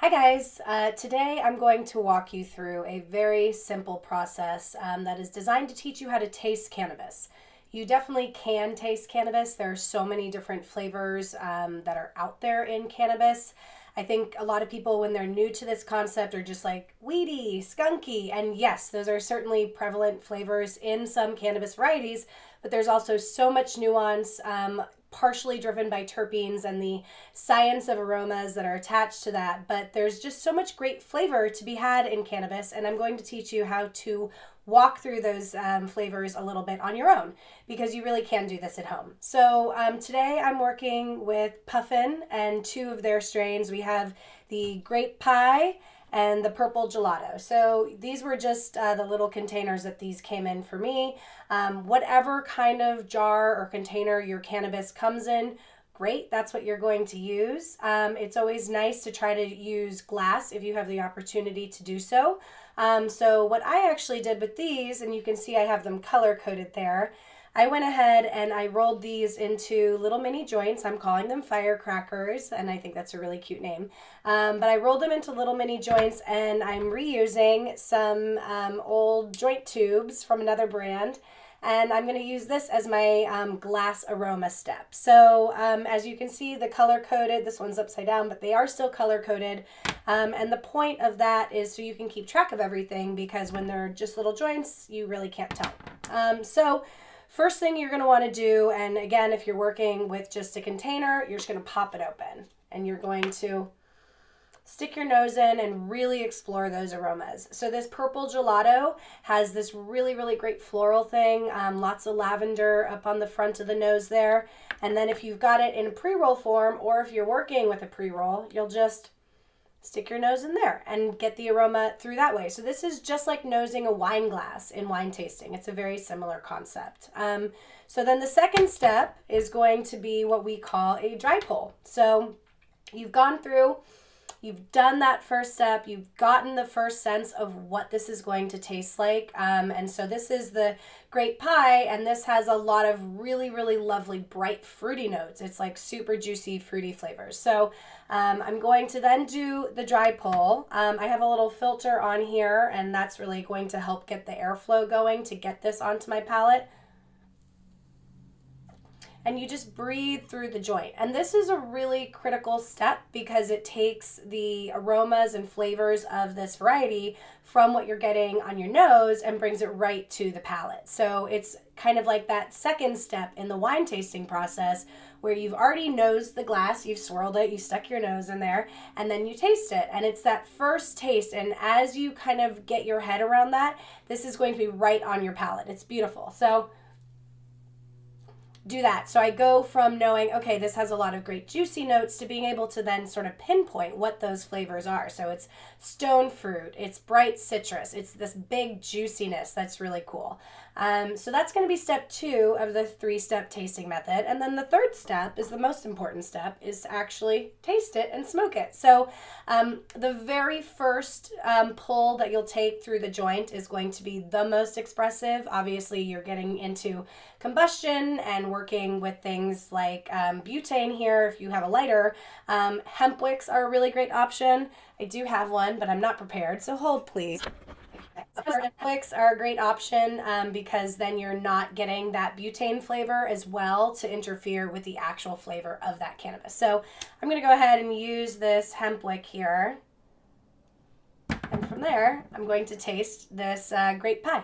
Hi guys, today I'm going to walk you through a very simple process that is designed to teach you how to taste cannabis. You definitely can taste cannabis. There are so many different flavors that are out there in cannabis. I think a lot of people, when they're new to this concept, are just like weedy, skunky, and yes, those are certainly prevalent flavors in some cannabis varieties, but there's also so much nuance, partially driven by terpenes and the science of aromas that are attached to that. But there's just so much great flavor to be had in cannabis, and I'm going to teach you how to walk through those flavors a little bit on your own because you really can do this at home. So today I'm working with Puffin and two of their strains. We have the grape pie and the purple gelato. So these were just the little containers that these came in for me. Whatever kind of jar or container your cannabis comes in, great, that's what you're going to use. It's always nice to try to use glass if you have the opportunity to do so. So what I actually did with these, and you can see I have them color coded there, I went ahead and I rolled these into little mini joints. I'm calling them firecrackers, and I think that's a really cute name. But I rolled them into little mini joints, and I'm reusing some old joint tubes from another brand. And I'm going to use this as my glass aroma step. So as you can see, the color coded, this one's upside down, but they are still color coded. And the point of that is so you can keep track of everything, because when they're just little joints, you really can't tell. So first thing you're going to want to do, and again, if you're working with just a container, you're just going to pop it open. And you're going to stick your nose in and really explore those aromas. So this purple gelato has this really, really great floral thing, lots of lavender up on the front of the nose there. And then if you've got it in a pre-roll form, or if you're working with a pre-roll, you'll just stick your nose in there and get the aroma through that way. So this is just like nosing a wine glass in wine tasting. It's a very similar concept. So then the second step is going to be what we call a dry pull. So you've gone through, you've done that first step, you've gotten the first sense of what this is going to taste like. And so this is the grape pie, and this has a lot of really, really lovely bright fruity notes. It's like super juicy, fruity flavors. So I'm going to then do the dry pull. I have a little filter on here, and that's really going to help get the airflow going to get this onto my palate. And you just breathe through the joint. And this is a really critical step because it takes the aromas and flavors of this variety from what you're getting on your nose and brings it right to the palate. So it's kind of like that second step in the wine tasting process where you've already nosed the glass, you've swirled it, you stuck your nose in there, and then you taste it. And it's that first taste. And as you kind of get your head around that, this is going to be right on your palate. It's beautiful. So do that. So I go from knowing, okay, this has a lot of great juicy notes, to being able to then sort of pinpoint what those flavors are. So it's stone fruit, it's bright citrus, it's this big juiciness that's really cool. So that's going to be step 2 of the 3-step tasting method. And then the third step is the most important step, is to actually taste it and smoke it. So the very first pull that you'll take through the joint is going to be the most expressive. Obviously, you're getting into combustion and working with things like butane here if you have a lighter. Hemp wicks are a really great option. I do have one, but I'm not prepared, so hold please. Wicks are a great option because then you're not getting that butane flavor as well to interfere with the actual flavor of that cannabis. So I'm going to go ahead and use this hemp wick here. And from there, I'm going to taste this grape pie.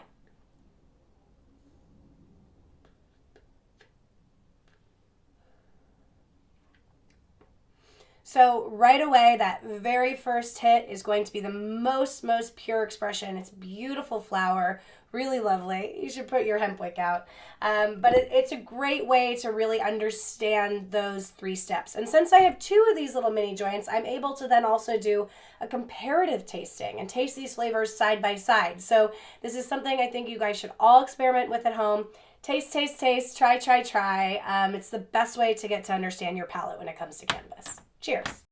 So right away, that very first hit is going to be the most pure expression. It's beautiful flower, really lovely. You should put your hemp wick out. But it's a great way to really understand those 3 steps. And since I have 2 of these little mini joints, I'm able to then also do a comparative tasting and taste these flavors side by side. So this is something I think you guys should all experiment with at home. Taste, taste, taste, try, try, try. It's the best way to get to understand your palate when it comes to cannabis. Cheers.